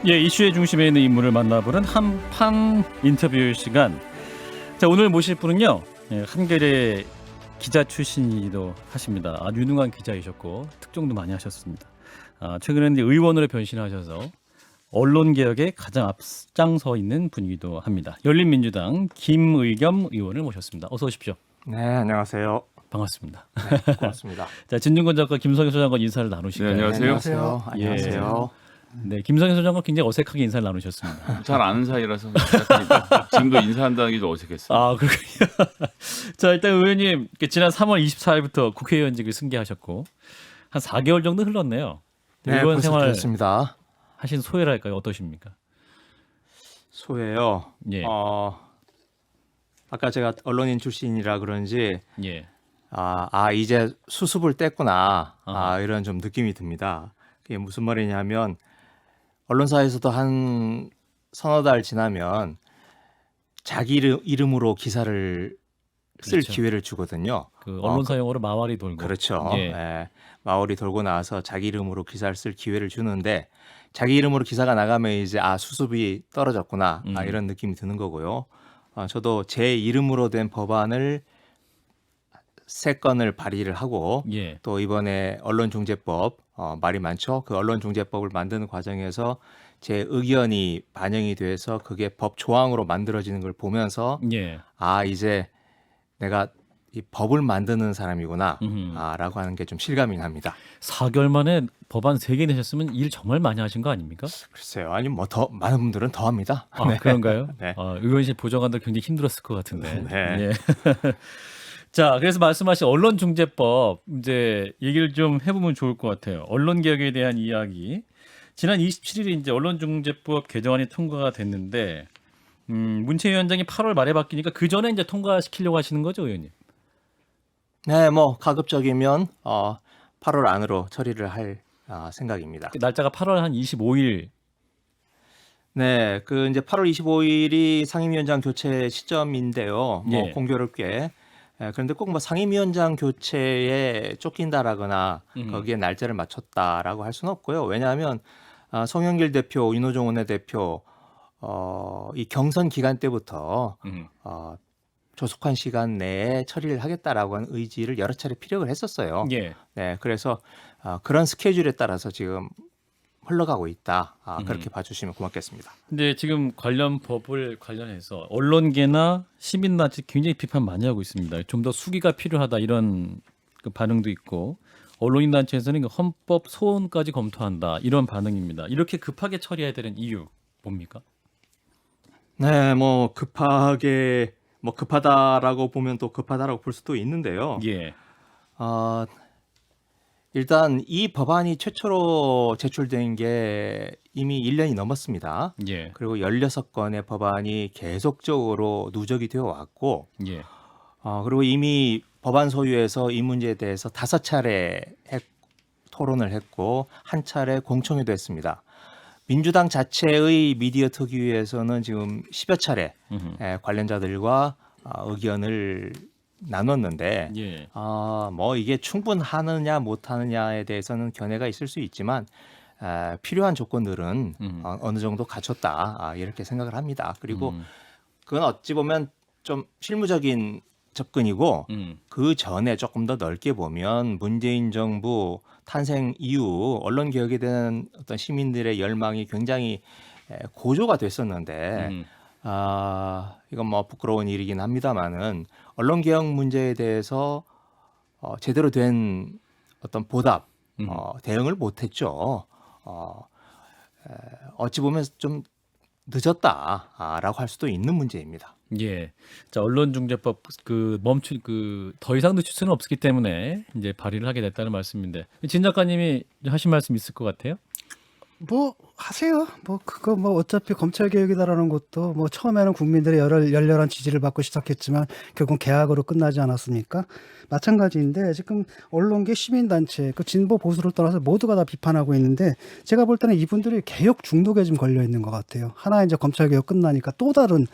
예, 이슈의 중심에 있는 인물을 만나보는 한판 인터뷰 시간. 자, 오늘 모실 분은요, 한겨레 기자 출신이기도 하십니다. 아주 유능한 기자이셨고 특종도 많이 하셨습니다. 최근에는 의원으로 변신하셔서 언론 개혁에 가장 앞장서 있는 분이기도 합니다. 열린민주당 김의겸 의원을 모셨습니다. 어서 오십시오. 네, 안녕하세요. 반갑습니다. 네, 고맙습니다. 자, 진중권 작가, 김성현 소장과 인사를 나누실까요? 네, 안녕하세요. 예. 안녕하세요. 네, 김성현 소장과 굉장히 어색하게 인사를 나누셨습니다. 잘 아는 사이라서 지금도 인사한다는 게 좀 어색했어요. 아, 그렇군요. 자, 일단 의원님 지난 3월 24일부터 국회의원직을 승계하셨고 한 4개월 정도 흘렀네요. 네, 의원 생활 그렇습니다. 하신 소회랄까요? 어떠십니까? 소회요. 예. 아까 제가 언론인 출신이라 그런지 예. 이제 수습을 뗐구나. 아하. 이런 좀 느낌이 듭니다. 그게 무슨 말이냐면 언론사에서도 한 서너 달 지나면 자기 이름으로 기사를 쓸 그렇죠. 기회를 주거든요. 그 언론사 용어로 마와리 돌고. 그렇죠. 예. 예. 마을이 돌고 나서 자기 이름으로 기사를 쓸 기회를 주는데 자기 이름으로 기사가 나가면 이제 수습이 떨어졌구나. 이런 느낌이 드는 거고요. 저도 제 이름으로 된 법안을 3건을 발의를 하고 예. 또 이번에 언론중재법 말이 많죠. 그 언론중재법을 만드는 과정에서 제 의견이 반영이 돼서 그게 법 조항으로 만들어지는 걸 보면서 예. 이제 내가 이 법을 만드는 사람이구나 라고 하는 게 좀 실감이 납니다. 4개월 만에 법안 3개 내셨으면 일 정말 많이 하신 거 아닙니까? 글쎄요. 아니 뭐 더 많은 분들은 더 합니다. 네. 그런가요? 네. 의원실 보좌관들 굉장히 힘들었을 것 같은데. 네. 예. 자, 그래서 말씀하신 언론중재법 이제 얘기를 좀 해보면 좋을 것 같아요. 언론 개혁에 대한 이야기. 지난 27일에 이제 언론중재법 개정안이 통과가 됐는데, 문채 위원장이 8월 말에 바뀌니까 그 전에 이제 통과시키려고 하시는 거죠, 의원님? 네, 뭐 가급적이면 8월 안으로 처리를 할 생각입니다. 그 날짜가 8월 한 25일. 네, 그 이제 8월 25일이 상임위원장 교체 시점인데요. 뭐 예. 공교롭게 그런데 꼭 뭐 상임위원장 교체에 쫓긴다라거나 거기에 날짜를 맞췄다라고 할 수는 없고요. 왜냐하면 송영길 대표, 윤호중 원내대표 이 경선 기간 때부터 조속한 시간 내에 처리를 하겠다라고 하는 의지를 여러 차례 피력을 했었어요. 예. 네, 그래서 그런 스케줄에 따라서 지금 흘러가고 있다. 그렇게 봐주시면 고맙겠습니다. 근데 지금 관련 법을 관련해서 언론계나 시민단체 굉장히 비판 많이 하고 있습니다. 좀 더 수기가 필요하다 이런 그 반응도 있고 언론인 단체에서는 헌법 소원까지 검토한다 이런 반응입니다. 이렇게 급하게 처리해야 되는 이유 뭡니까? 네, 뭐 급하게 뭐 급하다라고 보면 또 급하다라고 볼 수도 있는데요. 예. 일단 이 법안이 최초로 제출된 게 이미 1년이 넘었습니다. 예. 그리고 16건의 법안이 계속적으로 누적이 되어 왔고 예. 그리고 이미 법안 소위에서 이 문제에 대해서 5차례 토론을 했고 한 차례 공청회도 했습니다. 민주당 자체의 미디어 특위에서는 지금 10여 차례 관련자들과 의견을 나눴는데 예. 뭐 이게 충분하느냐 못하느냐에 대해서는 견해가 있을 수 있지만 필요한 조건들은 어느 정도 갖췄다 이렇게 생각을 합니다. 그리고 그건 어찌 보면 좀 실무적인 접근이고 그 전에 조금 더 넓게 보면 문재인 정부 탄생 이후 언론 개혁에 대한 어떤 시민들의 열망이 굉장히 고조가 됐었는데 이건 뭐 부끄러운 일이긴 합니다만은 언론 개혁 문제에 대해서 제대로 된 어떤 보답 대응을 못했죠. 어찌 보면 좀 늦었다라고 할 수도 있는 문제입니다. 예. 자, 언론중재법 더 이상 늦출 수는 없기 때문에 이제 발의를 하게 됐다는 말씀인데 진 작가님이 하신 말씀 있을 것 같아요. 뭐 하세요. 뭐 그거 뭐 어차피 검찰 개혁이다라는 것도 뭐 처음에는 국민들의 열렬한 지지를 받고 시작했지만 결국 개혁으로 끝나지 않았습니까? 마찬가지인데 지금 언론계 시민단체 그 진보 보수를 떠나서 모두가 다 비판하고 있는데 제가 볼 때는 이분들이 개혁 중독에 좀 걸려 있는 것 같아요. 하나 이제 검찰 개혁 끝나니까 또 다른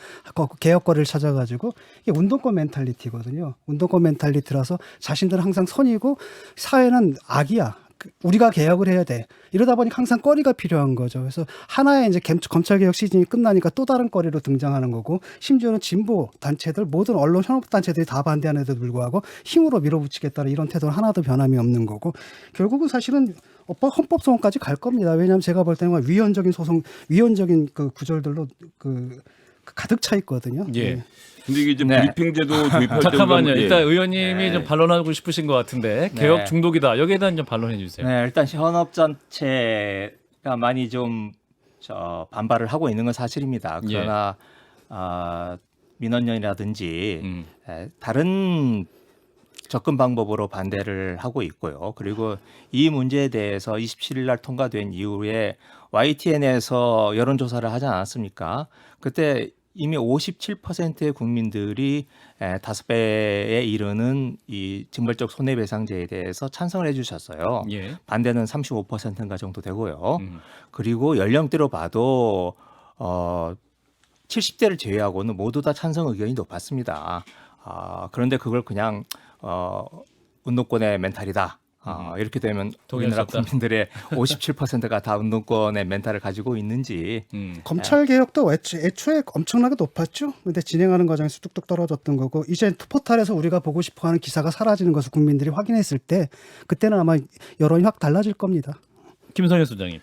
개혁거리를 찾아가지고 이게 운동권 멘탈리티거든요. 운동권 멘탈리티라서 자신들은 항상 선이고 사회는 악이야. 우리가 개혁을 해야 돼. 이러다 보니까 항상 거리가 필요한 거죠. 그래서 하나의 이제 검찰개혁 시즌이 끝나니까 또 다른 거리로 등장하는 거고, 심지어는 진보 단체들, 모든 언론 현업 단체들이 다 반대하는데도 불구하고 힘으로 밀어붙이겠다는 이런 태도는 하나도 변함이 없는 거고, 결국은 사실은 헌법 소원까지 갈 겁니다. 왜냐하면 제가 볼 때는 위헌적인 그 구절들로 가득 차 있거든요. 예. 네. 근데 이게 이제 네. 브리핑 제도 도입할 때 잠깐만요. 예. 일단 의원님이 네. 좀 반론하고 싶으신 것 같은데 개혁 네. 중독이다. 여기에 대한 좀 반론해 주세요. 네, 일단 현업단체가 많이 좀 반발을 하고 있는 건 사실입니다. 그러나 민원연이라든지 다른 접근 방법으로 반대를 하고 있고요. 그리고 이 문제에 대해서 27일 날 통과된 이후에 YTN에서 여론조사를 하지 않았습니까? 그때 이미 57%의 국민들이 5배에 이르는 이 징벌적 손해배상제에 대해서 찬성을 해주셨어요. 예. 반대는 35%인가 정도 되고요. 그리고 연령대로 봐도 70대를 제외하고는 모두 다 찬성 의견이 높았습니다. 그런데 그걸 그냥 운동권의 멘탈이다. 이렇게 되면 우리나라 동의할 수 없다. 국민들의 57%가 다 운동권의 멘탈을 가지고 있는지 검찰 개혁도 애초에 엄청나게 높았죠. 근데 진행하는 과정에서 뚝뚝 떨어졌던 거고, 이제 포탈에서 우리가 보고 싶어하는 기사가 사라지는 것을 국민들이 확인했을 때 그때는 아마 여론이 확 달라질 겁니다. 김성현 소장님.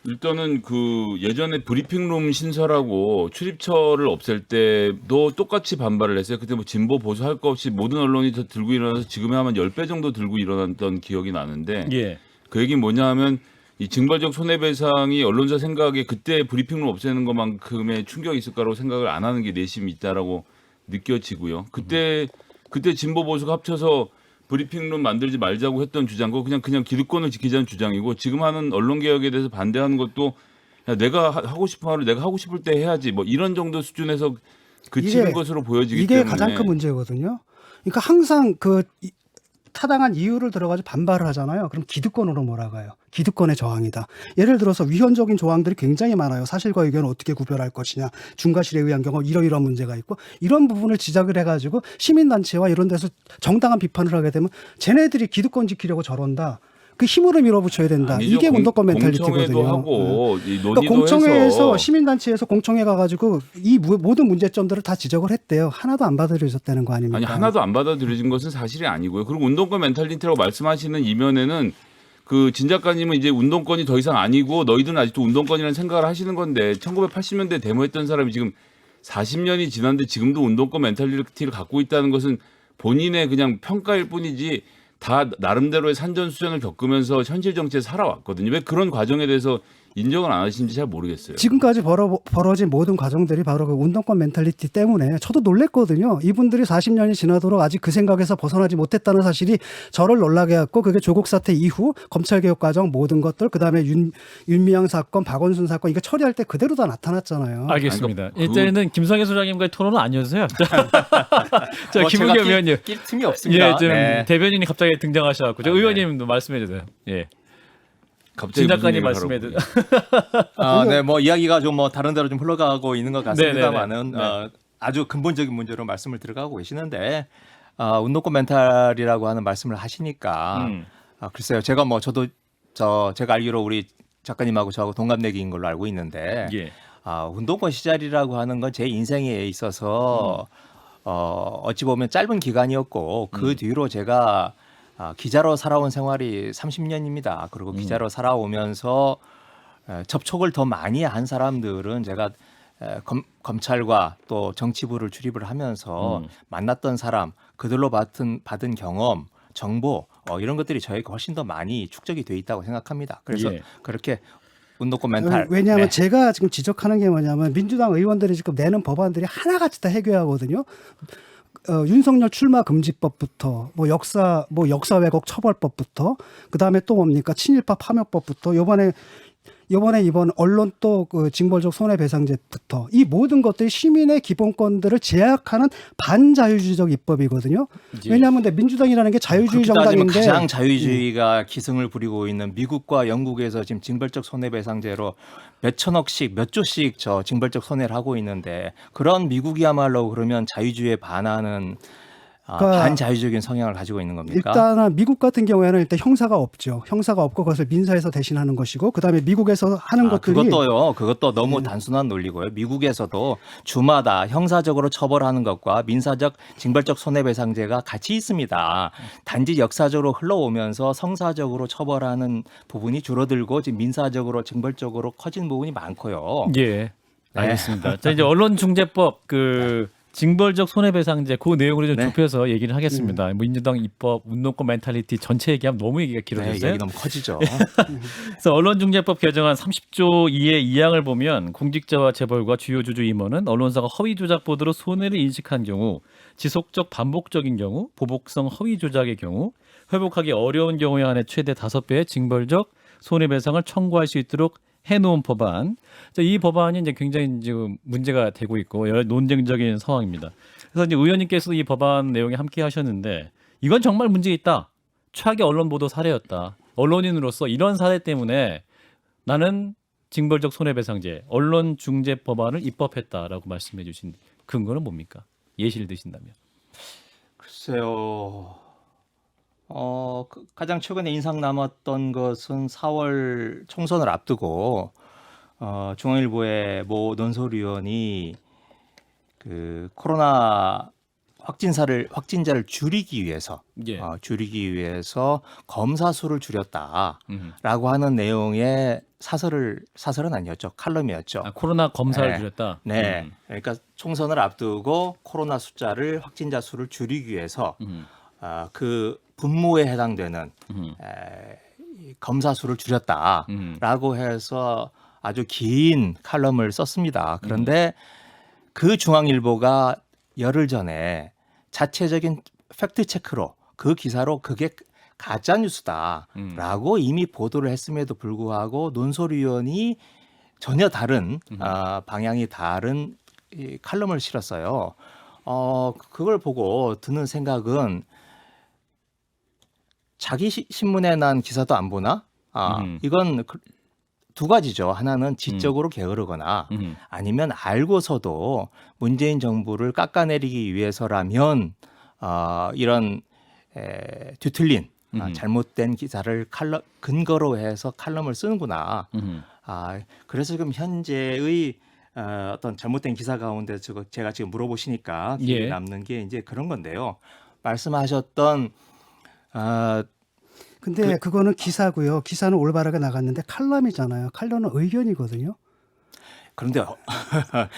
일단은 그 예전에 브리핑룸 신설하고 출입처를 없앨 때도 똑같이 반발을 했어요. 그때 뭐 진보 보수 할 거 없이 모든 언론이 다 들고 일어나서 지금에 하면 10배 정도 들고 일어났던 기억이 나는데 예. 그 얘기는 뭐냐 하면 이 징벌적 손해배상이 언론사 생각에 그때 브리핑룸 없애는 것만큼의 충격이 있을까라고 생각을 안 하는 게 내심이 있다라고 느껴지고요. 그때 진보 보수가 합쳐서 브리핑룸 만들지 말자고 했던 주장과 그냥 기득권을 지키자는 주장이고, 지금 하는 언론 개혁에 대해서 반대하는 것도 야, 내가 하고 싶은 말을 내가 하고 싶을 때 해야지 뭐 이런 정도 수준에서 그치는 것으로 보여지기 이게 때문에 가장 큰 문제거든요. 그러니까 항상 타당한 이유를 들어가지고 반발을 하잖아요. 그럼 기득권으로 몰아가요. 기득권의 저항이다. 예를 들어서 위헌적인 조항들이 굉장히 많아요. 사실과 의견을 어떻게 구별할 것이냐, 중과실에 의한 경우 이러이러한 문제가 있고, 이런 부분을 지적을 해가지고 시민단체와 이런 데서 정당한 비판을 하게 되면 쟤네들이 기득권 지키려고 저런다. 그 힘으로 밀어붙여야 된다. 아니죠. 이게 운동권 공청회도 멘탈리티거든요. 하고 이 논의도 그러니까 공청회에서 해서 시민단체에서 공청회 가가지고 이 모든 문제점들을 다 지적을 했대요. 하나도 안 받아들여졌다는 거 아닙니까? 아니 하나도 안 받아들여진 것은 사실이 아니고요. 그리고 운동권 멘탈리티라고 말씀하시는 이면에는 그 진 작가님은 이제 운동권이 더 이상 아니고 너희들은 아직도 운동권이라는 생각을 하시는 건데, 1980년대 데모했던 사람이 지금 40년이 지났는데 지금도 운동권 멘탈리티를 갖고 있다는 것은 본인의 그냥 평가일 뿐이지 다 나름대로의 산전수전을 겪으면서 현실 정치에 살아왔거든요. 왜 그런 과정에 대해서 인정을 안 하시는지 잘 모르겠어요. 지금까지 벌어진 모든 과정들이 바로 그 운동권 멘탈리티 때문에 저도 놀랬거든요. 이분들이 40년이 지나도록 아직 그 생각에서 벗어나지 못했다는 사실이 저를 놀라게 했고, 그게 조국 사태 이후 검찰개혁 과정 모든 것들, 그다음에 윤미향 사건, 박원순 사건 이거 처리할 때 그대로 다 나타났잖아요. 알겠습니다. 그러니까 이때는 김성현 소장님과의 토론은 아니었어요. 자, 김은겸 의원님. 낄 틈이 없습니다. 예, 좀 네. 대변인이 갑자기 등장하셔갖고 네. 의원님도 말씀해 주세요. 예. 갑자기 진 작가님 무슨 말씀해 얘기를 주세요. 네, 뭐 이야기가 좀 뭐 다른 데로 좀 흘러가고 있는 것 같습니다만은 네네네. 아주 근본적인 문제로 말씀을 들어가고 계시는데, 운동권 멘탈이라고 하는 말씀을 하시니까 글쎄요, 저도 제가 알기로 우리 작가님하고 저하고 동갑내기인 걸로 알고 있는데, 예. 운동권 시절이라고 하는 건 제 인생에 있어서 어찌 보면 짧은 기간이었고, 그 뒤로 제가 기자로 살아온 생활이 30년입니다. 그리고 기자로 살아오면서 접촉을 더 많이 한 사람들은 제가 검찰과 또 정치부를 출입을 하면서 만났던 사람, 그들로 받은 경험, 정보 이런 것들이 저에게 훨씬 더 많이 축적이 돼 있다고 생각합니다. 그래서 예. 그렇게 운동권 멘탈. 왜냐하면 네. 제가 지금 지적하는 게 뭐냐면, 민주당 의원들이 지금 내는 법안들이 하나같이 다 해결하거든요. 윤석열 출마 금지법부터 역사 왜곡 처벌법부터, 그다음에 또 뭡니까, 친일파 파묘법부터, 이번 언론 또 그 징벌적 손해배상제부터, 이 모든 것들이 시민의 기본권들을 제약하는 반자유주의적 입법이거든요. 예. 왜냐하면 민주당이라는 게 자유주의 그렇게 따지면 정당인데 가장 자유주의가 기승을 부리고 있는 미국과 영국에서 지금 징벌적 손해배상제로 몇 천억씩 몇 조씩 징벌적 손해를 하고 있는데, 그런 미국이야말로 그러면 자유주의에 반하는 그러니까 반자유적인 성향을 가지고 있는 겁니까? 일단은 미국 같은 경우에는 일단 형사가 없죠. 형사가 없고 그것을 민사에서 대신하는 것이고 그다음에 미국에서 하는 것들이 그것도 너무 단순한 논리고요. 미국에서도 주마다 형사적으로 처벌하는 것과 민사적 징벌적 손해배상제가 같이 있습니다. 단지 역사적으로 흘러오면서 성사적으로 처벌하는 부분이 줄어들고 지금 민사적으로 징벌적으로 커진 부분이 많고요. 예, 알겠습니다. 자, 이제 언론중재법 징벌적 손해배상제 그 내용으로 좀 네. 좁혀서 얘기를 하겠습니다. 뭐 민주당 입법, 운동권 멘탈리티 전체 얘기하면 너무 얘기가 네, 길어졌어요. 얘기 너무 커지죠. 그래서 언론중재법 개정안 30조 2의 2항을 보면 공직자와 재벌과 주요 주주 임원은 언론사가 허위 조작 보도로 손해를 인식한 경우, 지속적 반복적인 경우, 보복성 허위 조작의 경우, 회복하기 어려운 경우에 한해 최대 5배의 징벌적 손해배상을 청구할 수 있도록 해놓은 법안. 이 법안이 이제 굉장히 지금 문제가 되고 있고 여러 논쟁적인 상황입니다. 그래서 이제 의원님께서도 이 법안 내용에 함께 하셨는데 이건 정말 문제 있다. 최악의 언론 보도 사례였다. 언론인으로서 이런 사례 때문에 나는 징벌적 손해배상제, 언론중재 법안을 입법했다라고 말씀해 주신 근거는 뭡니까? 예시를 드신다면. 글쎄요. 가장 최근에 인상 남았던 것은 4월 총선을 앞두고 중앙일보의 모 논설위원이 그 코로나 확진자를 줄이기 위해서 예. 검사 수를 줄였다라고 하는 내용의 사설은 아니었죠. 칼럼이었죠. 코로나 검사를 네. 줄였다. 네. 그러니까 총선을 앞두고 코로나 확진자 수를 줄이기 위해서 그 분모에 해당되는 이 검사 수를 줄였다라고 해서 아주 긴 칼럼을 썼습니다. 그런데 그 중앙일보가 열흘 전에 자체적인 팩트 체크로 그 기사로 그게 가짜 뉴스다라고 이미 보도를 했음에도 불구하고 논설위원이 전혀 다른 방향이 다른 이 칼럼을 실었어요. 그걸 보고 드는 생각은 자기 신문에 난 기사도 안 보나? 이건 두 가지죠. 하나는 지적으로 게으르거나 아니면 알고서도 문재인 정부를 깎아내리기 위해서라면 이런 뒤틀린 잘못된 기사를 근거로 해서 칼럼을 쓰는구나. 그래서 지금 현재의 어떤 잘못된 기사 가운데 제가 지금 물어보시니까 기억에 예. 남는 게 이제 그런 건데요. 말씀하셨던 근데 그거는 기사고요. 기사는 올바르게 나갔는데 칼럼이잖아요. 칼럼은 의견이거든요. 그런데 아니,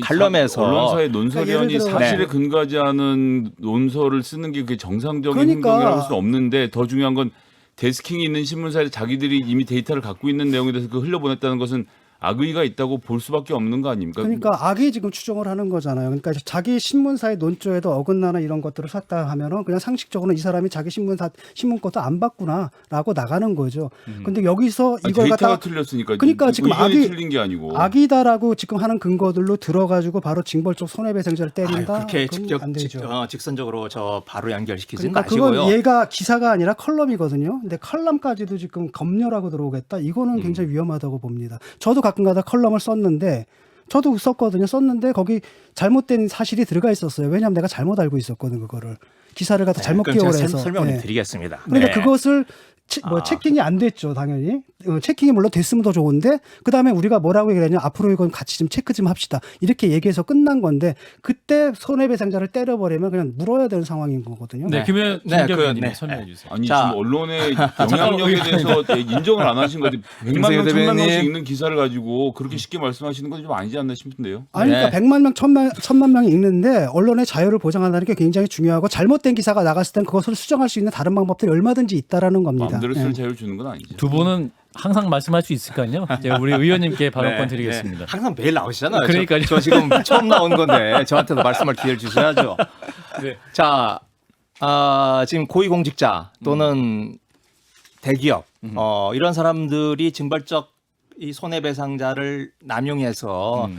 칼럼에서 언론사의 논설위원이 예를 들어- 사실에 근거하지 않은 논설을 쓰는 게 그게 정상적인 그러니까- 행동이라고 할 수 없는데 더 중요한 건 데스킹이 있는 신문사에 자기들이 이미 데이터를 갖고 있는 내용에 대해서 흘려보냈다는 것은 악의가 있다고 볼 수밖에 없는 거 아닙니까? 그러니까 악이 지금 추정을 하는 거잖아요. 그러니까 자기 신문사의 논조에도 어긋나는 이런 것들을 샀다 하면은 그냥 상식적으로는 이 사람이 자기 신문 것도 안 봤구나라고 나가는 거죠. 근데 여기서 아니, 이걸 데이터가 갖다 틀렸으니까 그러니까 지금 의견이 틀린 게 아니고 악이다라고 지금 하는 근거들로 들어가지고 바로 징벌적 손해배상제를 때린다. 그렇게 그건 안 되죠. 직선적으로 저 바로 연결시키지는 그러니까 마시고요. 그건 얘가 기사가 아니라 컬럼이거든요. 근데 컬럼까지도 지금 검열하고 들어오겠다. 이거는 굉장히 위험하다고 봅니다. 저도 가끔가다 컬럼을 썼는데 저도 썼거든요. 썼는데 거기 잘못된 사실이 들어가 있었어요. 왜냐하면 내가 잘못 알고 있었거든 그거를. 기사를 갖다 잘못 그럼 기억을 제가 해서. 설명을 네. 드리겠습니다. 그러니까 네. 그것을 체킹이 안 됐죠, 당연히. 체킹이 물론 됐으면 더 좋은데, 그 다음에 우리가 뭐라고 얘기를 했냐, 앞으로 이건 같이 좀 체크 좀 합시다. 이렇게 얘기해서 끝난 건데, 그때 손해배상자를 때려버리면 그냥 물어야 되는 상황인 거거든요. 네, 김현 네, 김 설명해 주세요. 아니 자. 지금 언론의 영향력에 대해서 인정을 안 하신 거지 100만 명, 1000만 명씩 읽는 기사를 가지고 그렇게 쉽게 말씀하시는 건 좀 아니지 않나 싶은데요. 아니, 그러니까 100만 명, 1000만 명이 읽는데, 언론의 자유를 보장한다는 게 굉장히 중요하고, 잘못된 기사가 나갔을 땐 그것을 수정할 수 있는 다른 방법들이 얼마든지 있다라는 겁니다. 마음대로 쓸 네. 자유를 주는 건 아니죠. 두 분은 항상 말씀할 수 있을까요? 제가 우리 의원님께 발언권 네, 드리겠습니다. 네. 항상 매일 나오시잖아요. 그러니까요. 저 지금 처음 나온 건데 저한테도 말씀할 기회를 주셔야죠. 네. 자, 지금 고위공직자 또는 대기업 이런 사람들이 징벌적 이 손해배상자를 남용해서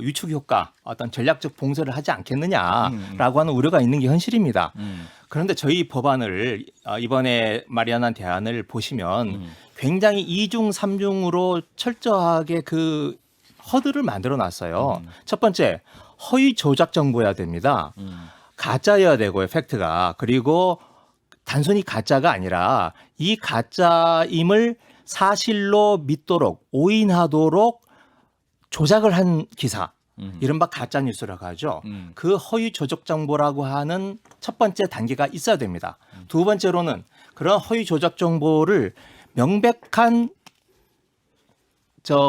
위축 효과, 어떤 전략적 봉쇄를 하지 않겠느냐라고 하는 우려가 있는 게 현실입니다. 그런데 저희 법안을 이번에 마련한 대안을 보시면 굉장히 2중, 3중으로 철저하게 그 허들을 만들어 놨어요. 첫 번째, 허위 조작 정보여야 됩니다. 가짜여야 되고요, 팩트가. 그리고 단순히 가짜가 아니라 이 가짜임을 사실로 믿도록 오인하도록 조작을 한 기사. 이른바 가짜 뉴스라고 하죠. 그 허위 조작 정보라고 하는 첫 번째 단계가 있어야 됩니다. 두 번째로는 그런 허위 조작 정보를 명백한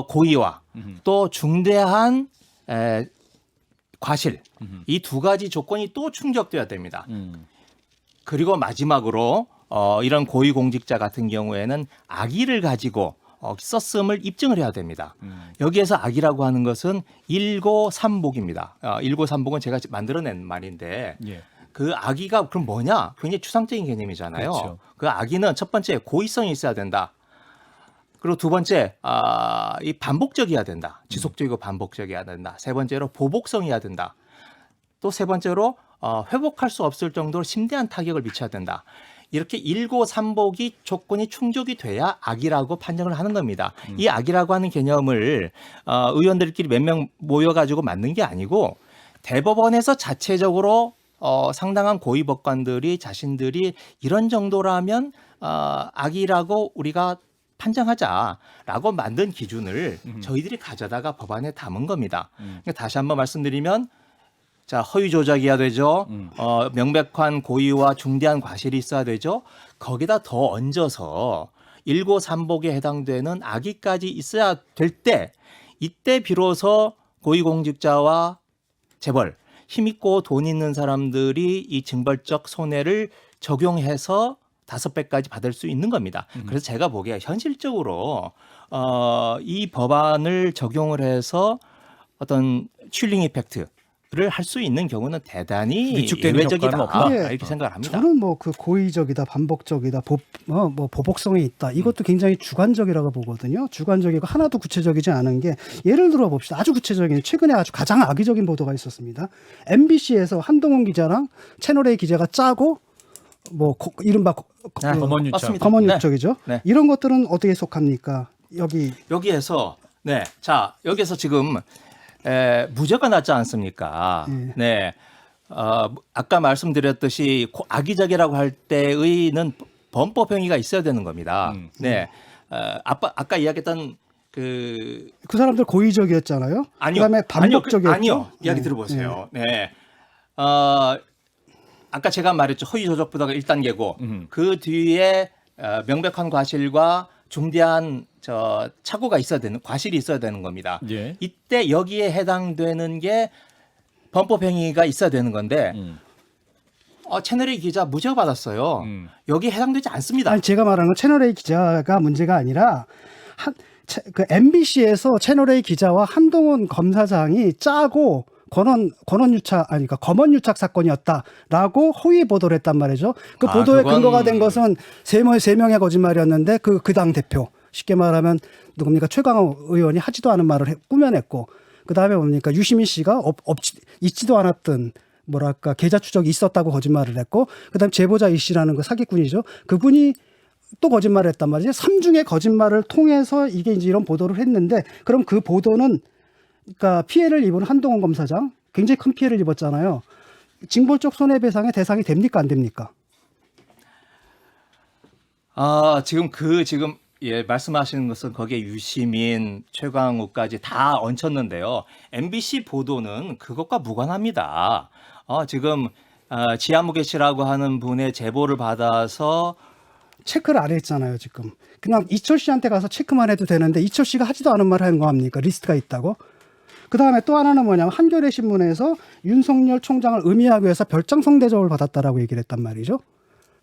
고의와 또 중대한 과실 이 두 가지 조건이 또 충족돼야 됩니다. 그리고 마지막으로 이런 고위공직자 같은 경우에는 악의를 가지고 썼음을 입증을 해야 됩니다. 여기에서 악의라고 하는 것은 일고삼복입니다. 일고삼복은 제가 만들어낸 말인데 예. 그 악의가 그럼 뭐냐? 굉장히 추상적인 개념이잖아요. 그렇죠. 그 악의는 첫 번째 고의성이 있어야 된다. 그리고 두 번째 이 반복적이어야 된다. 지속적이고 반복적이어야 된다. 세 번째로 보복성이어야 된다. 또 세 번째로 회복할 수 없을 정도로 심대한 타격을 미쳐야 된다. 이렇게 일고삼복이 조건이 충족이 돼야 악의라고 판정을 하는 겁니다. 이 악의라고 하는 개념을 의원들끼리 몇 명 모여가지고 만든 게 아니고 대법원에서 자체적으로 상당한 고위법관들이 자신들이 이런 정도라면 악의라고 우리가 판정하자라고 만든 기준을 저희들이 가져다가 법안에 담은 겁니다. 그러니까 다시 한번 말씀드리면 자, 허위 조작이어야 되죠. 명백한 고의와 중대한 과실이 있어야 되죠. 거기다 더 얹어서 일고삼복에 해당되는 악의까지 있어야 될 때 이때 비로소 고위공직자와 재벌, 힘있고 돈 있는 사람들이 이 징벌적 손해를 적용해서 5배까지 받을 수 있는 겁니다. 그래서 제가 보기에 현실적으로 이 법안을 적용을 해서 어떤 칠링 이펙트 를 할 수 있는 경우는 대단히 위축되는 예외적이다 효과는 없다. 이렇게 생각을 합니다. 저는 뭐 그 고의적이다, 반복적이다, 뭐 보복성이 있다. 이것도 굉장히 주관적이라고 보거든요. 주관적이고 하나도 구체적이지 않은 게 예를 들어 봅시다. 아주 구체적인 최근에 아주 가장 악의적인 보도가 있었습니다. MBC에서 한동훈 기자랑 채널A 기자가 짜고 뭐 이른바 검언 유착. 맞습니다. 검언 네. 유착이죠. 네. 이런 것들은 어떻게 속합니까? 여기에서 네, 자 여기서 지금 무죄가 났지 않습니까? 네. 아까 말씀드렸듯이 악의적이라고 할 때의는 범법행위가 있어야 되는 겁니다. 네. 아까 이야기했던 그 사람들 고의적이었잖아요. 그다음에 반복적이었죠. 아니요. 이야기 들어보세요. 네. 아까 제가 말했죠. 허위 조작보다가 1단계고 그 뒤에 명백한 과실과 중대한 착오가 있어야 되는 과실이 있어야 되는 겁니다. 예. 이때 여기에 해당되는 게 범법 행위가 있어야 되는 건데 채널A 기자 무죄 받았어요. 여기에 해당되지 않습니다. 아니 제가 말하는 건 채널A 기자가 문제가 아니라 그 MBC에서 채널A 기자와 한동훈 검사장이 짜고 검언 유착 사건이었다라고 허위 보도를 했단 말이죠. 그 보도의 근거가 된 것은 세 명의 거짓말이었는데 그 당 대표 쉽게 말하면 누굽니까 최강욱 의원이 하지도 않은 말을 꾸며냈고 그 다음에 뭡니까 유시민 씨가 있지도 않았던 뭐랄까 계좌 추적이 있었다고 거짓말을 했고 그 다음에 제보자 이 씨라는 그 사기꾼이죠. 그분이 또 거짓말을 했단 말이죠. 3중의 거짓말을 통해서 이게 이제 이런 보도를 했는데 그럼 그 보도는 그러니까 피해를 입은 한동훈 검사장 굉장히 큰 피해를 입었잖아요. 징벌적 손해배상의 대상이 됩니까 안 됩니까? 지금 말씀하시는 것은 거기에 유시민, 최광욱까지 다 얹혔는데요. MBC 보도는 그것과 무관합니다. 지금 지하무개 씨라고 하는 분의 제보를 받아서 체크를 안 했잖아요, 지금. 그냥 이철 씨한테 가서 체크만 해도 되는데 이철 씨가 하지도 않은 말을 하는 거 합니까? 리스트가 있다고. 그다음에 또 하나는 뭐냐면 한겨레 신문에서 윤석열 총장을 의미하기 위해서 별장성 대접을 받았다라고 얘기를 했단 말이죠.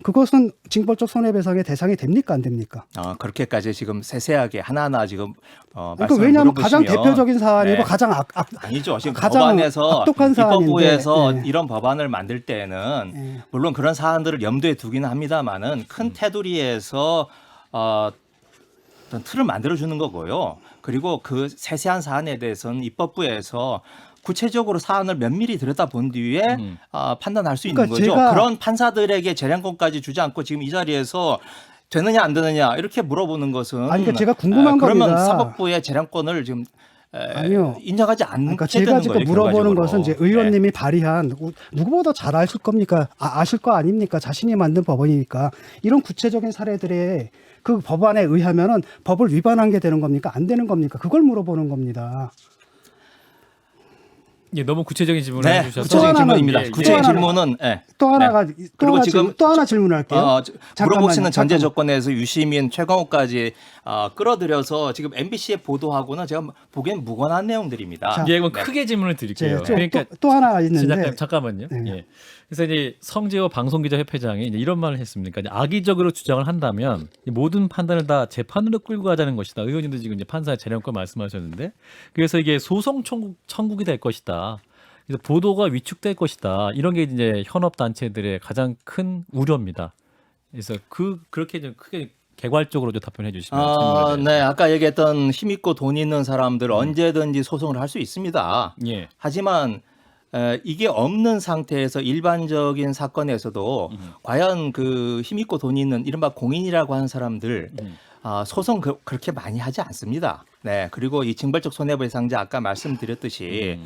그것은 징벌적 손해배상의 대상이 됩니까 안 됩니까? 그렇게까지 지금 세세하게 하나하나 지금 그러니까 왜냐하면 가장 대표적인 사안이고 네. 가장 아니죠. 지금 가장 법안에서 악독한 사안인데, 입법부에서 네. 이런 법안을 만들 때는 물론 그런 사안들을 염두에 두기는 합니다만은 큰 테두리에서 어떤 틀을 만들어 주는 거고요. 그리고 그 세세한 사안에 대해서는 입법부에서 구체적으로 사안을 면밀히 들여다본 뒤에 판단할 수 있는 그러니까 거죠. 그런 판사들에게 재량권까지 주지 않고 지금 이 자리에서 되느냐 안 되느냐 이렇게 물어보는 것은 아니 그러니까 제가 궁금한 그러면 겁니다. 사법부의 재량권을 지금 아니요. 인정하지 않게 그러니까 되는 제가 지금 거예요, 물어보는 결과적으로. 것은 이제 의원님이 발의한 누구보다 잘 아실 겁니까? 아실 거 아닙니까? 자신이 만든 법원이니까 이런 구체적인 사례들에 그 법안에 의하면은 법을 위반한 게 되는 겁니까? 안 되는 겁니까? 그걸 물어보는 겁니다. 예, 너무 구체적인 질문을 네, 해주셔서 구체적인 또 질문입니다. 예, 예. 구체적인 또 하나- 질문은 네. 또 하나가 그리고 지금 또 하나 질문할게요. 물어보시는 전제 잠깐만요. 조건에서 유시민, 최강욱까지 끌어들여서 지금 MBC에 보도하고는 제가 보기엔 무관한 내용들입니다. 자, 예, 그럼 네. 크게 질문을 드릴게요. 또, 그러니까 또 하나 있는데 잠깐만요. 네. 예. 그래서 이제 성재호 방송기자협회장이 이제 이런 말을 했습니까? 이제 악의적으로 주장을 한다면 이 모든 판단을 다 재판으로 끌고 가자는 것이다. 의원님도 지금 이제 판사의 재량권 말씀하셨는데, 그래서 이게 소송 청구기 될 것이다. 그래서 보도가 위축될 것이다. 이런 게 이제 현업 단체들의 가장 큰 우려입니다. 그래서 그렇게 좀 크게 개괄적으로 좀 답변해 주시면 질문에 네, 아까 얘기했던 힘있고 돈 있는 사람들 언제든지 소송을 할 수 있습니다. 예. 하지만 이게 없는 상태에서 일반적인 사건에서도 과연 그 힘있고 돈 있는 이른바 공인이라고 하는 사람들 소송 그렇게 많이 하지 않습니다. 네, 그리고 이 징벌적 손해배상자 아까 말씀드렸듯이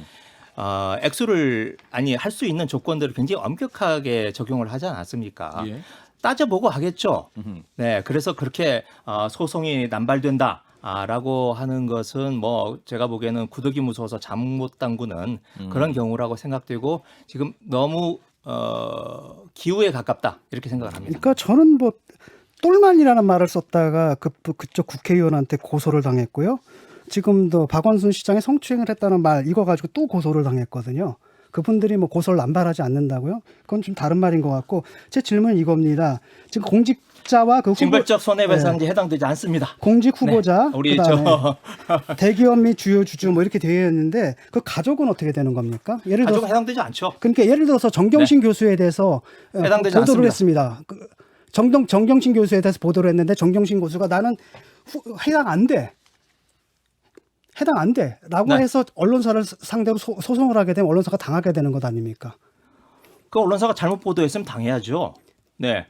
액수를 할 수 있는 조건들을 굉장히 엄격하게 적용을 하지 않았습니까? 예. 따져보고 하겠죠. 네, 그래서 그렇게 소송이 남발된다. 라고 하는 것은 뭐 제가 보기에는 구더기 무서워서 잠 못 당구는 그런 경우라고 생각되고 지금 너무 기우에 가깝다 이렇게 생각을 합니다. 그러니까 저는 뭐 똘만이라는 말을 썼다가 그쪽 국회의원한테 고소를 당했고요. 지금도 박원순 시장이 성추행을 했다는 말 이거 가지고 또 고소를 당했거든요. 그분들이 뭐 고소를 남발하지 않는다고요? 그건 좀 다른 말인 것 같고 제 질문은 이겁니다. 지금 공직자와 그 후보, 징벌적 손해배상제 해당되지 않습니다. 공직 후보자, 네, 우리 그다음에 대기업 및 주요 주주 뭐 이렇게 되어 있는데 그 가족은 어떻게 되는 겁니까? 예를 가족 들어서 해당되지 않죠. 그러니까 예를 들어서 정경심 교수에 대해서 해당되지 보도를 않습니다. 했습니다. 정경심 교수에 대해서 보도를 했는데 정경심 교수가 나는 해당 안 돼. 해당 안 돼. 라고 네. 해서 언론사를 상대로 소송을 하게 되면 언론사가 당하게 되는 것 아닙니까? 그 언론사가 잘못 보도했으면 당해야죠. 네,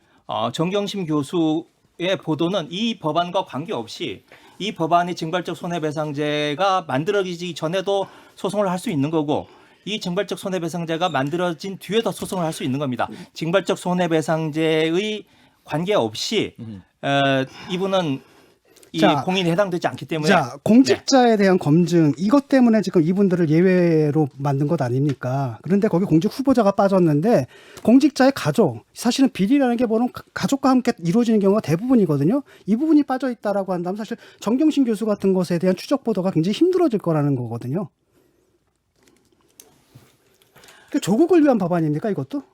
정경심 교수의 보도는 이 법안과 관계없이 이 법안이 징벌적 손해배상제가 만들어지기 전에도 소송을 할 수 있는 거고 이 징벌적 손해배상제가 만들어진 뒤에도 소송을 할 수 있는 겁니다. 징벌적 손해배상제의 관계없이 이분은 이 자, 공인에 해당되지 않기 때문에 자, 공직자에 대한 검증 이것 때문에 지금 이분들을 예외로 만든 것 아닙니까? 그런데 거기 공직 후보자가 빠졌는데 공직자의 가족, 사실은 비리라는 게 뭐는 가족과 함께 이루어지는 경우가 대부분이거든요. 이 부분이 빠져 있다라고 한다면 사실 정경심 교수 같은 것에 대한 추적 보도가 굉장히 힘들어질 거라는 거거든요. 조국을 위한 법안입니까 이것도?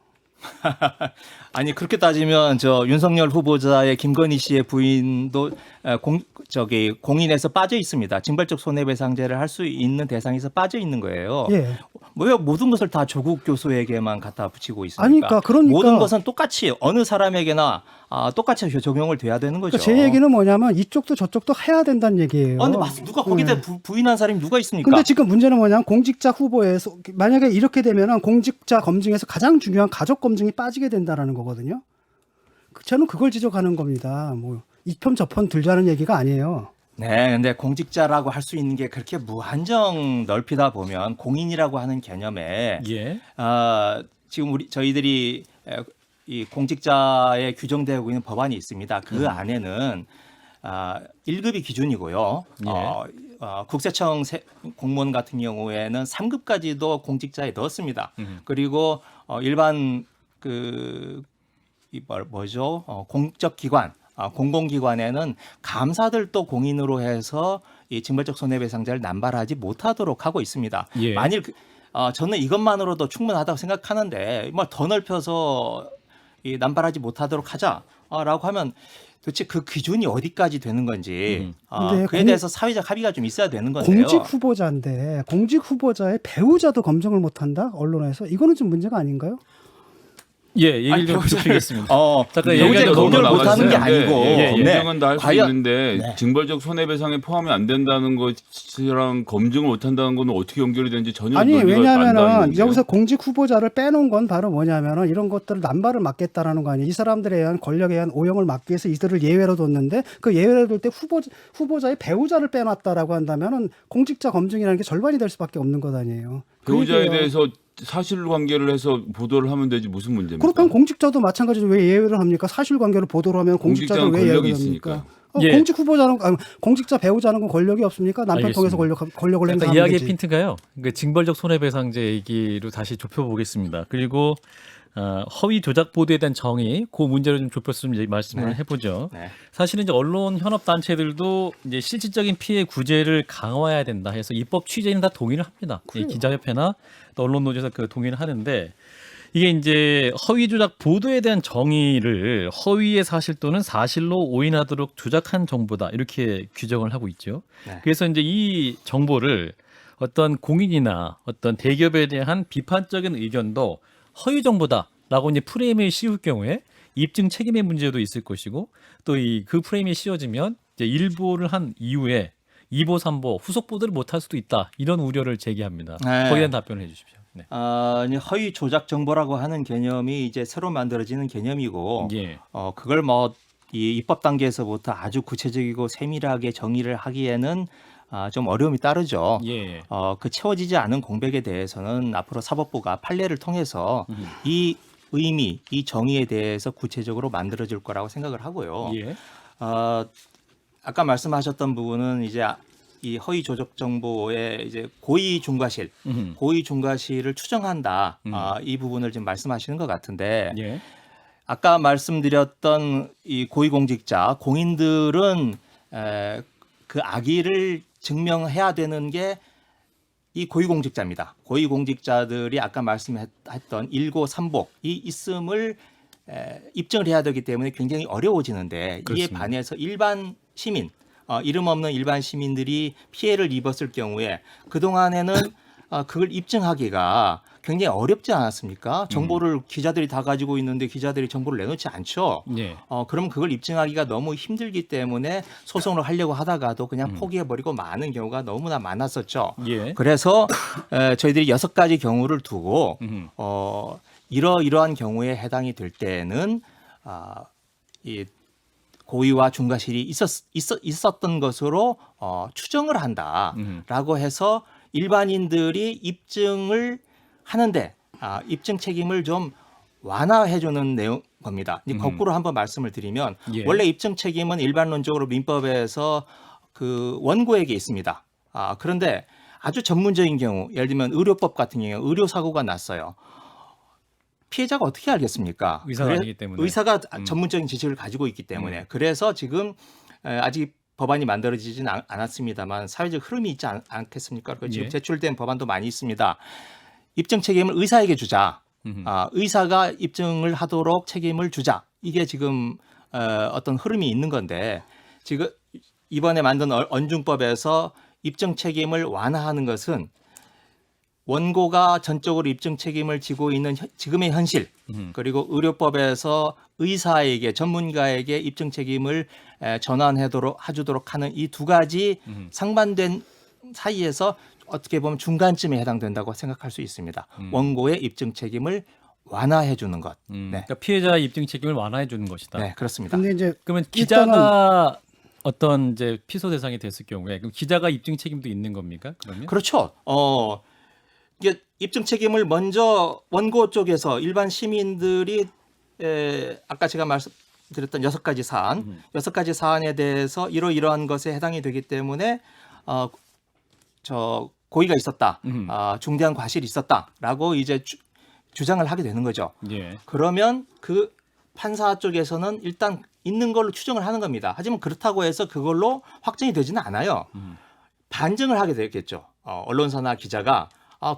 아니 그렇게 따지면 저 윤석열 후보자의 김건희 씨의 부인도 공인에서 빠져 있습니다. 징벌적 손해배상제를 할 수 있는 대상에서 빠져 있는 거예요. 예. 왜 모든 것을 다 조국 교수에게만 갖다 붙이고 있습니까? 아니, 그러니까 모든 것은 똑같이 어느 사람에게나 똑같이 적용을 돼야 되는 거죠. 그러니까 제 얘기는 뭐냐면 이쪽도 저쪽도 해야 된다는 얘기예요. 근데 누가 거기다 부인한 사람이 누가 있습니까? 근데 지금 문제는 뭐냐면 공직자 후보에서 만약에 이렇게 되면은 공직자 검증에서 가장 중요한 가족 검증이 빠지게 된다라는 거거든요. 저는 그걸 지적하는 겁니다. 뭐 이편 저편 들자는 얘기가 아니에요. 네, 근데 공직자라고 할 수 있는 게 그렇게 무한정 넓히다 보면 공인이라고 하는 개념에 예. 지금 저희들이 이 공직자에 규정되고 있는 법안이 있습니다. 그 안에는 1급이 기준이고요. 예. 국세청 공무원 같은 경우에는 3급까지도 공직자에 넣었습니다. 그리고 일반 공적 기관, 공공기관에는 감사들도 공인으로 해서 이 징벌적 손해배상제를 남발하지 못하도록 하고 있습니다. 예. 만일 저는 이것만으로도 충분하다고 생각하는데 뭐 더 넓혀서 이 남발하지 못하도록 하자라고 하면 도대체 그 기준이 어디까지 되는 건지 근데 그에 대해서 사회적 합의가 좀 있어야 되는 건데요. 공직 후보자인데 공직 후보자의 배우자도 검증을 못한다 언론에서 이거는 좀 문제가 아닌가요? 예, 얘기를 좀 아니, 좁히겠습니다. 경제 잠깐 얘기가 너무 검열을 못하는 게 나가시는데, 아니고 예, 네. 인정은 다 할 수 과연- 있는데 네. 징벌적 손해배상에 포함이 안 된다는 것이랑 검증을 못한다는 건 어떻게 연결이 되는지 전혀 아니 논리가 안 왜냐하면은 닿는데요. 여기서 공직 후보자를 빼놓은 건 바로 뭐냐면은 이런 것들을 남발을 막겠다라는 거 아니에요. 이 사람들에 의한 권력에 의한 오용을 막기 위해서 이들을 예외로 뒀는데 그 예외로 둘 때 후보자의 배우자를 빼놨다라고 한다면은 공직자 검증이라는 게 절반이 될 수밖에 없는 것 아니에요. 그 배우자에 얘기예요. 대해서 사실관계를 해서 보도를 하면 되지 무슨 문제입니까? 그렇다면 공직자도 마찬가지로 왜 예외를 합니까? 사실관계를 보도를 하면 공직자도 공직자는 왜 예외를 권력이 합니까? 있으니까요. 예. 공직 후보자는 공직자 배우자는 건 권력이 없습니까? 남편 알겠습니다. 통해서 권력을 일단 행사하는 이야기의 거지. 핀트가요. 그러니까 징벌적 손해배상제 얘기로 다시 좁혀보겠습니다. 그리고 허위 조작 보도에 대한 정의, 그 문제를 좀 좁혔으면 이제 말씀을 네. 해보죠. 네. 사실은 이제 언론 현업 단체들도 이제 실질적인 피해 구제를 강화해야 된다 해서 입법 취지에는 다 동의를 합니다. 이 기자협회나 또 언론노조에서 그 동의를 하는데 이게 이제 허위 조작 보도에 대한 정의를 허위의 사실 또는 사실로 오인하도록 조작한 정보다 이렇게 규정을 하고 있죠. 네. 그래서 이제 이 정보를 어떤 공인이나 어떤 대기업에 대한 비판적인 의견도 허위 정보다라고 이제 프레임을 씌울 경우에 입증 책임의 문제도 있을 것이고 또 이 그 프레임이 씌워지면 이제 일보를 한 이후에 2보, 3보 후속 보도를 못할 수도 있다 이런 우려를 제기합니다. 네. 거기에 대한 답변을 해주십시오. 네. 이제 허위 조작 정보라고 하는 개념이 이제 새로 만들어지는 개념이고 예. 그걸 뭐 이 입법 단계에서부터 아주 구체적이고 세밀하게 정의를 하기에는 좀 어려움이 따르죠. 예. 그 채워지지 않은 공백에 대해서는 앞으로 사법부가 판례를 통해서 이 의미, 이 정의에 대해서 구체적으로 만들어질 거라고 생각을 하고요. 예. 아까 말씀하셨던 부분은 이제 이 허위 조작 정보의 이제 고의 중과실, 고의 중과실을 추정한다. 이 부분을 지금 말씀하시는 것 같은데 예. 아까 말씀드렸던 이 고위공직자 공인들은 그 악의를 증명해야 되는 게 이 고위공직자입니다. 고위공직자들이 아까 말씀했던 일고 삼복 이 있음을 입증을 해야 되기 때문에 굉장히 어려워지는데 이에 그렇습니다. 반해서 일반 시민 이름 없는 일반 시민들이 피해를 입었을 경우에 그동안에는 그걸 입증하기가 굉장히 어렵지 않았습니까? 정보를 기자들이 다 가지고 있는데 기자들이 정보를 내놓지 않죠. 예. 그럼 그걸 입증하기가 너무 힘들기 때문에 소송을 하려고 하다가도 그냥 포기해버리고 많은 경우가 너무나 많았었죠. 예. 그래서 저희들이 6가지 경우를 두고 음. 이러한 경우에 해당이 될 때는 이 고의와 중과실이 있었던 것으로 추정을 한다라고 해서 일반인들이 입증을 하는데 입증 책임을 좀 완화해주는 내용 겁니다. 이제 거꾸로 한번 말씀을 드리면 예. 원래 입증 책임은 일반론적으로 민법에서 그 원고에게 있습니다. 그런데 아주 전문적인 경우, 예를 들면 의료법 같은 경우 의료 사고가 났어요. 피해자가 어떻게 알겠습니까? 의사가 아니기 때문에. 의사가 전문적인 지식을 가지고 있기 때문에. 그래서 지금 아직 법안이 만들어지진 않았습니다만 사회적 흐름이 있지 않겠습니까? 지금 예. 제출된 법안도 많이 있습니다. 입증 책임을 의사에게 주자. 의사가 입증을 하도록 책임을 주자. 이게 지금 어떤 흐름이 있는 건데 지금 이번에 만든 언중법에서 입증 책임을 완화하는 것은 원고가 전적으로 입증 책임을 지고 있는 지금의 현실 그리고 의료법에서 의사에게 전문가에게 입증 책임을 전환해주도록 하는 이 두 가지 상반된 사이에서 어떻게 보면 중간쯤에 해당된다고 생각할 수 있습니다. 원고의 입증 책임을 완화해 주는 것. 네. 그러니까 피해자 입증 책임을 완화해 주는 것이다. 네, 그렇습니다. 근데 이제 그러면 기자가 어떤 이제 피소 대상이 됐을 경우에 그럼 기자가 입증 책임도 있는 겁니까? 그러면? 그렇죠. 이게 입증 책임을 먼저 원고 쪽에서 일반 시민들이 아까 제가 말씀드렸던 6가지 사안, 6가지 사안에 대해서 이러이러한 것에 해당이 되기 때문에 고의가 있었다, 중대한 과실이 있었다라고 이제 주장을 하게 되는 거죠. 예. 그러면 그 판사 쪽에서는 일단 있는 걸로 추정을 하는 겁니다. 하지만 그렇다고 해서 그걸로 확정이 되지는 않아요. 반증을 하게 되겠죠. 언론사나 기자가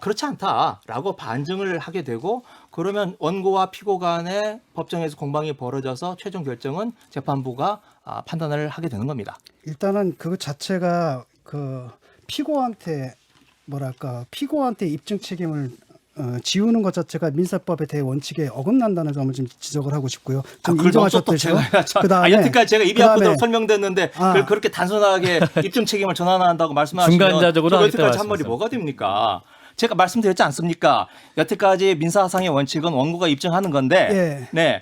그렇지 않다라고 반증을 하게 되고 그러면 원고와 피고 간에 법정에서 공방이 벌어져서 최종 결정은 재판부가 판단을 하게 되는 겁니다. 일단은 그 자체가 그 피고한테 입증 책임을 지우는 것 자체가 민사법의 대원칙에 어긋난다는 점을 좀 지적을 하고 싶고요. 좀 그걸 인정하셨듯이. 그다음에 여태까지 제가 입이 그다음에 아프다고 설명됐는데 그걸 그렇게 단순하게 입증 책임을 전환한다고 말씀하시면 중간자적으로 저 여태까지 하겠다 한 말이 말씀하세요. 뭐가 됩니까? 제가 말씀드렸지 않습니까? 여태까지 민사상의 원칙은 원고가 입증하는 건데 예. 네.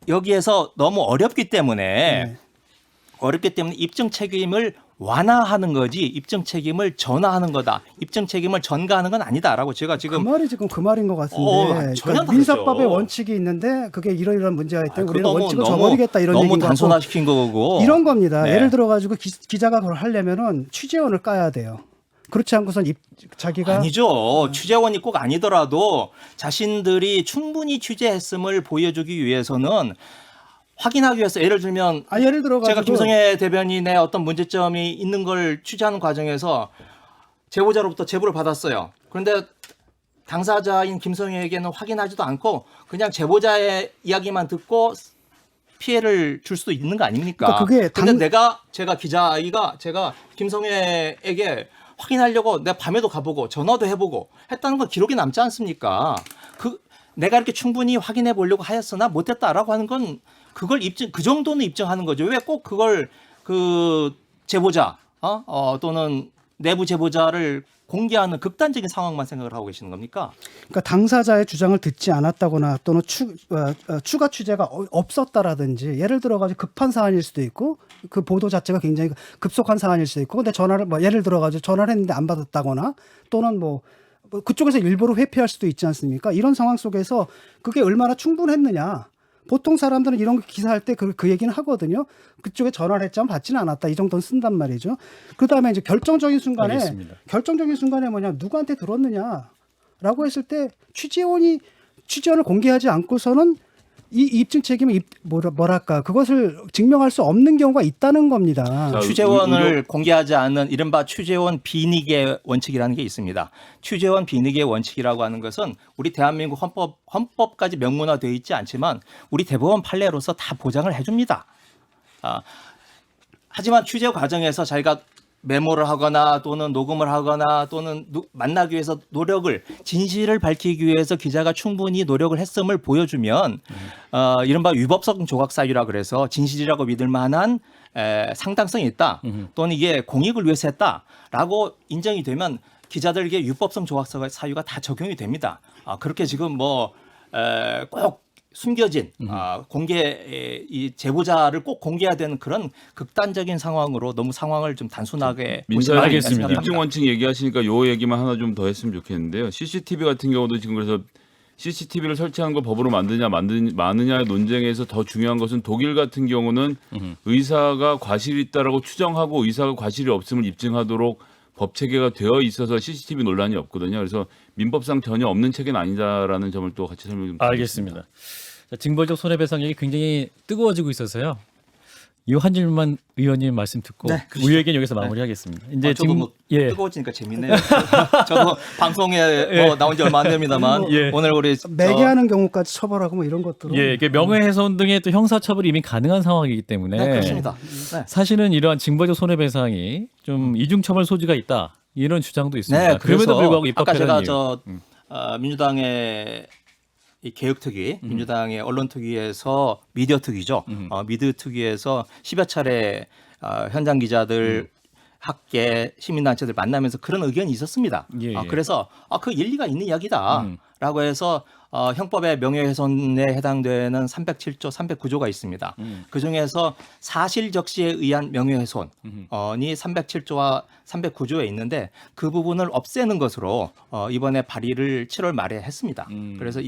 여기에서 너무 어렵기 때문에 입증 책임을 완화하는 거지 입증 책임을 전화하는 거다. 입증 책임을 전가하는 건 아니다라고 제가 지금 그 말이 지금 그 말인 것 같은데 전혀 다르죠. 민사법의 원칙이 있는데 그게 이러이러한 문제가 있기 때문에 우리는 원칙을 너무 저버리겠다 이런 너무 얘기인 것 같고 단순화시킨 거고 이런 겁니다. 네. 예를 들어 가지고 기자가 그걸 하려면은 취재원을 까야 돼요. 그렇지 않고선 자기가 아니죠. 취재원이 꼭 아니더라도 자신들이 충분히 취재했음을 보여주기 위해서는 확인하기 위해서 예를 들면 예를 들어 제가 가지고 김성애 대변인의 어떤 문제점이 있는 걸 취재하는 과정에서 제보자로부터 제보를 받았어요. 그런데 당사자인 김성애에게는 확인하지도 않고 그냥 제보자의 이야기만 듣고 피해를 줄 수도 있는 거 아닙니까? 그러니까 그게 근데 제가 기자가 제가 김성애에게 확인하려고 내가 밤에도 가보고 전화도 해보고 했다는 건 기록이 남지 않습니까? 내가 이렇게 충분히 확인해 보려고 하였으나 못했다라고 하는 건 그걸 그 정도는 입증하는 거죠. 왜 꼭 그걸 그 제보자 또는 내부 제보자를 공개하는 극단적인 상황만 생각을 하고 계시는 겁니까? 그러니까 당사자의 주장을 듣지 않았다거나 또는 추가 취재가 없었다라든지 예를 들어 가지고 급한 사안일 수도 있고 그 보도 자체가 굉장히 급속한 사안일 수도 있고 근데 전화를 예를 들어 가지고 전화를 했는데 안 받았다거나 또는 뭐 그쪽에서 일부러 회피할 수도 있지 않습니까? 이런 상황 속에서 그게 얼마나 충분했느냐. 보통 사람들은 이런 거 기사할 때 그 얘기는 하거든요. 그쪽에 전화를 했지만 받지는 않았다. 이 정도는 쓴단 말이죠. 그다음에 이제 결정적인 순간에 뭐냐 누구한테 들었느냐라고 했을 때 취재원을 공개하지 않고서는 이 입증 책임을 뭐랄까 그것을 증명할 수 없는 경우가 있다는 겁니다. 자, 취재원을 공개하지 않는 이른바 취재원 비닉의 원칙이라는 게 있습니다. 취재원 비닉의 원칙이라고 하는 것은 우리 대한민국 헌법까지 명문화되어 있지 않지만 우리 대법원 판례로서 다 보장을 해줍니다. 하지만 취재 과정에서 자기가 메모를 하거나 또는 녹음을 하거나 또는 만나기 위해서 진실을 밝히기 위해서 기자가 충분히 노력을 했음을 보여주면 이른바 위법성 조각 사유라 그래서 진실이라고 믿을 만한 상당성이 있다 또는 이게 공익을 위해서 했다라고 인정이 되면 기자들에게 위법성 조각 사유가 다 적용이 됩니다. 그렇게 지금 꼭 숨겨진 공개 이 제보자를 꼭 공개해야 되는 그런 극단적인 상황으로 너무 상황을 좀 단순하게 민사 알겠습니다. 입증 원칙 얘기하시니까 요 얘기만 하나 좀 더 했으면 좋겠는데요. CCTV 같은 경우도 지금 그래서 CCTV를 설치하는 걸 법으로 마느냐의 논쟁에서 더 중요한 것은 독일 같은 경우는 의사가 과실이 있다라고 추정하고 의사가 과실이 없음을 입증하도록 법 체계가 되어 있어서 CCTV 논란이 없거든요. 그래서 민법상 전혀 없는 체계는 아니다라는 점을 또 같이 설명 좀 드리겠습니다. 알겠습니다. 자, 징벌적 손해배상 얘기 굉장히 뜨거워지고 있어서요. 이 한 줄만 의원님 말씀 듣고 네, 그렇죠. 우리 의견 여기서 마무리하겠습니다. 이제 저도 지금 뜨거워지니까 재밌네요. 저도 방송에 나온 지 얼마 안 됩니다만 오늘 우리 매개하는 경우까지 처벌하고 뭐 이런 것들은 이게 명예훼손 등의 또 형사처벌이 이미 가능한 상황이기 때문에 네, 그렇습니다. 네. 사실은 이러한 징벌적 손해배상이 좀 이중처벌 소지가 있다 이런 주장도 있습니다. 네, 그럼에도 그래서 불구하고 아까 제가 입법하는 이유. 민주당의 이 개혁특위, 민주당의 언론특위에서 미디어특위죠. 미디어특위에서 10여 차례 현장 기자들, 학계, 시민단체들 만나면서 그런 의견이 있었습니다. 예, 예. 그래서 그 일리가 있는 이야기다라고 해서 형법의 명예훼손에 해당되는 307조, 309조가 있습니다. 그 중에서 사실적시에 의한 명예훼손이 307조와 309조에 있는데 그 부분을 없애는 것으로 이번에 발의를 7월 말에 했습니다. 그래서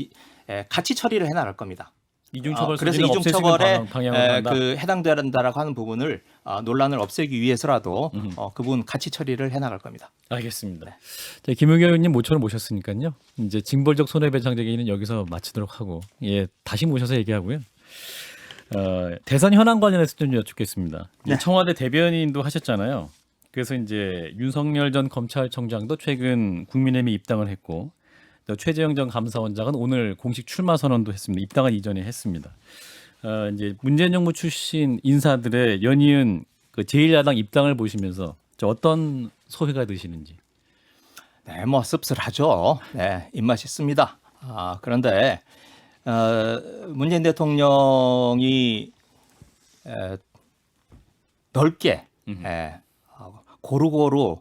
같이 처리를 해나갈 겁니다. 이중처벌 그래서 소지는 없애시는 이중처벌에 방향으로 간다. 해당된다라고 하는 부분을 논란을 없애기 위해서라도 그 부분 같이 처리를 해나갈 겁니다. 알겠습니다. 자, 김용현 의원님 모처럼 모셨으니까요. 이제 징벌적 손해배상 얘기는 여기서 마치도록 하고 다시 모셔서 얘기하고요. 대선 현안 관련해서 좀 여쭙겠습니다. 네. 청와대 대변인도 하셨잖아요. 그래서 이제 윤석열 전 검찰청장도 최근 국민의힘에 입당을 했고 또 최재형 전 감사원장은 오늘 공식 출마 선언도 했습니다. 입당은 이전에 했습니다. 이제 문재인 정부 출신 인사들의 연이은 그 제1야당 입당을 보시면서 어떤 소회가 드시는지. 네, 뭐 씁쓸하죠. 네, 입맛이 씁니다. 그런데 문재인 대통령이 넓게 고루고루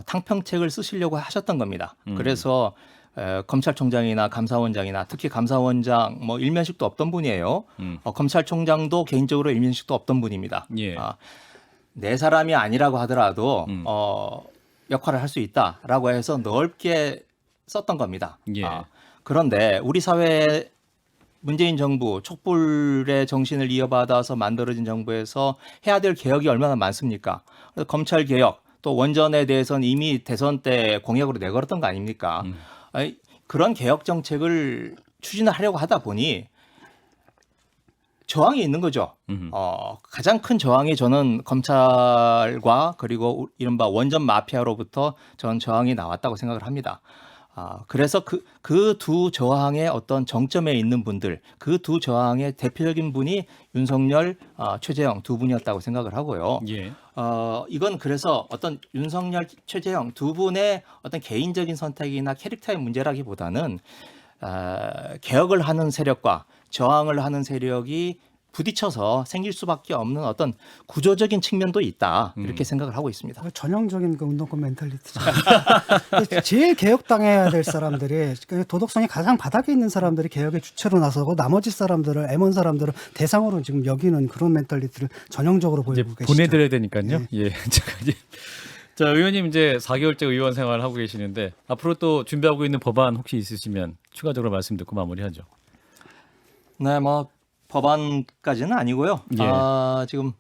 탕평책을 쓰시려고 하셨던 겁니다. 그래서 검찰총장이나 감사원장이나 특히 감사원장 뭐 일면식도 없던 분이에요. 검찰총장도 개인적으로 일면식도 없던 분입니다. 예. 네 사람이 아니라고 하더라도 역할을 할 수 있다라고 해서 넓게 썼던 겁니다. 예. 그런데 우리 사회 문재인 정부 촛불의 정신을 이어받아서 만들어진 정부에서 해야 될 개혁이 얼마나 많습니까? 그래서 검찰 개혁 또 원전에 대해서는 이미 대선 때 공약으로 내걸었던 거 아닙니까? 아니, 그런 개혁 정책을 추진하려고 하다 보니 저항이 있는 거죠. 가장 큰 저항이 저는 검찰과 그리고 이른바 원전 마피아로부터 전 저항이 나왔다고 생각을 합니다. 그래서 그 두 저항의 어떤 정점에 있는 분들, 그 두 저항의 대표적인 분이 윤석열, 최재형 두 분이었다고 생각을 하고요. 예. 이건 그래서 어떤 윤석열, 최재형 두 분의 어떤 개인적인 선택이나 캐릭터의 문제라기보다는 개혁을 하는 세력과 저항을 하는 세력이 부딪혀서 생길 수밖에 없는 어떤 구조적인 측면도 있다 이렇게 생각을 하고 있습니다. 전형적인 그 운동권 멘탈리티죠. 제일 개혁당해야 될 사람들이 도덕성이 가장 바닥에 있는 사람들이 개혁의 주체로 나서고 나머지 사람들을 M1 사람들을 대상으로 지금 여기는 그런 멘탈리티를 전형적으로 이제 보이고 계시죠. 보내드려야 되니까요. 예. 자, 의원님 이제 4개월째 의원 생활을 하고 계시는데 앞으로 또 준비하고 있는 법안 혹시 있으시면 추가적으로 말씀 듣고 마무리하죠. 네, 뭐 법안까지는 아니고요. 예. 지금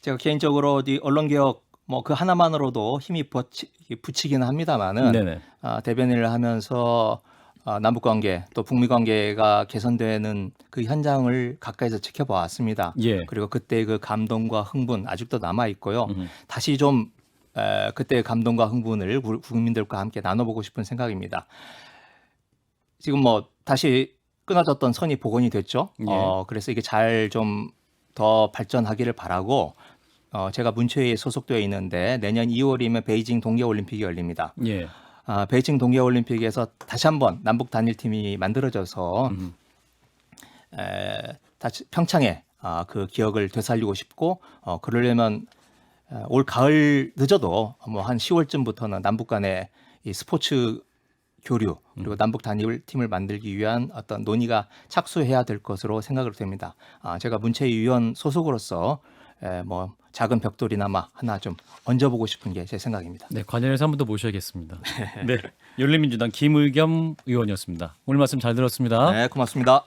제가 개인적으로 이 언론개혁 뭐 그 하나만으로도 힘이 붙이기는 합니다만은 네네. 대변인을 하면서 남북관계 또 북미관계가 개선되는 그 현장을 가까이서 지켜보았습니다. 예. 그리고 그때 그 감동과 흥분 아직도 남아 있고요. 다시 좀 그때의 감동과 흥분을 국민들과 함께 나눠보고 싶은 생각입니다. 지금 뭐 다시 끊어졌던 선이 복원이 됐죠. 예. 그래서 이게 잘 좀 더 발전하기를 바라고 제가 문체위에 소속되어 있는데 내년 2월이면 베이징 동계올림픽이 열립니다. 예. 베이징 동계올림픽에서 다시 한번 남북 단일팀이 만들어져서 다시 평창에 그 기억을 되살리고 싶고 그러려면 올 가을 늦어도 뭐 한 10월쯤부터는 남북 간의 이 스포츠 교류 그리고 남북 단일 팀을 만들기 위한 어떤 논의가 착수해야 될 것으로 생각을 됩니다. 제가 문체위 위원 소속으로서 뭐 작은 벽돌이나마 하나 좀 얹어보고 싶은 게 제 생각입니다. 네, 관련해서 한 번 더 모셔야겠습니다. 네, 열린민주당 김의겸 의원이었습니다. 오늘 말씀 잘 들었습니다. 네, 고맙습니다.